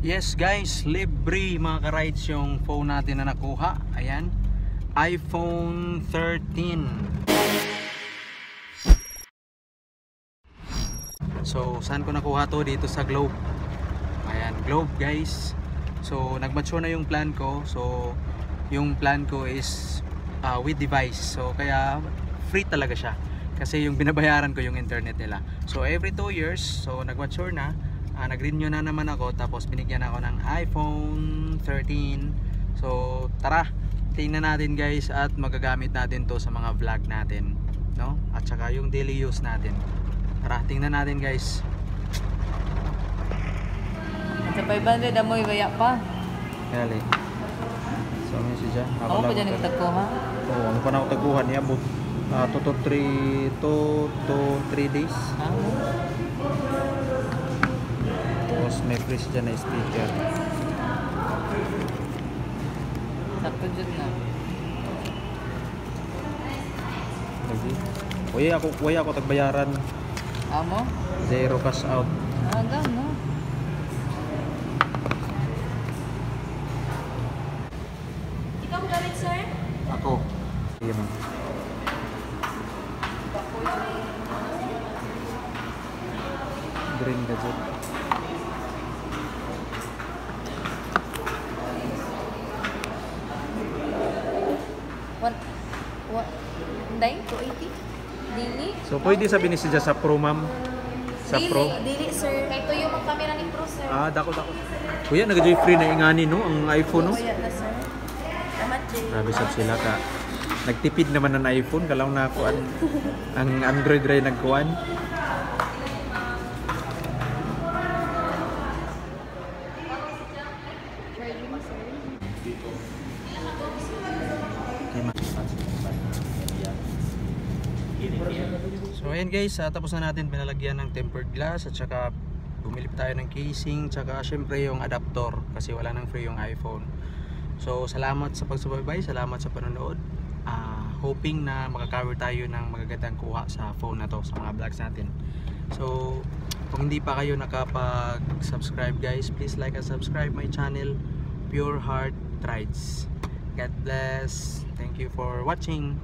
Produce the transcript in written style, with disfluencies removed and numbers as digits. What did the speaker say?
Yes guys, libre mga ka-rides yung phone natin na nakuha. Ayan, iPhone 13. So saan ko nakuha to? Dito sa Globe. Ayan, Globe guys. So nag-mature na yung plan ko. So yung plan ko is with device. So kaya free talaga siya. Kasi yung binabayaran ko yung internet nila. So every 2 years, so nag-mature na. Nag-renew na naman ako, tapos binigyan ako ng iPhone 13. So tara, tingnan natin guys, at magagamit natin to sa mga vlog natin, no? At saka yung daily use natin. Tara, tingnan natin guys. Sa 500 amoy baya pa. Gali. So ano siya? Ako pa dyan nagtagkuha. Oo, ano pa na ako tagkuhan niya, but 2 to 3 days. Tapos may freeze dyan na speaker. Sakto dyan na. Lagi. Uy ako tagbayaran. Amo? 0 cash out. Agam no? Ikaw galit, sir? Ako. Sige ma'am. Green gadget. What? Day? 280? Dili? So pwede sabihin siya sa Pro ma'am? Sa Pro? Dili, sir. Kaya ito yung camera ni Pro, sir. Dako. Kuya, nag-joy free na ingani no, ang iPhone no? Kaya na, sir. Tamat, Jay. Grabe sab sila ka. Nagtipid naman ng iPhone, kalaw na ako ang Android ray nagkuhan. So ayan guys, tapos na natin pinalagyan ng tempered glass, at saka bumili pa tayo ng casing, tsaka syempre yung adapter kasi wala nang free yung iPhone. So salamat sa pagsubaybay, salamat sa panonood. Hoping na makakover tayo ng magagandang kuha sa phone na to sa mga vlogs natin. So kung hindi pa kayo nakapag-subscribe guys, please like and subscribe my channel, Pure Heart Rides. God bless. Thank you for watching.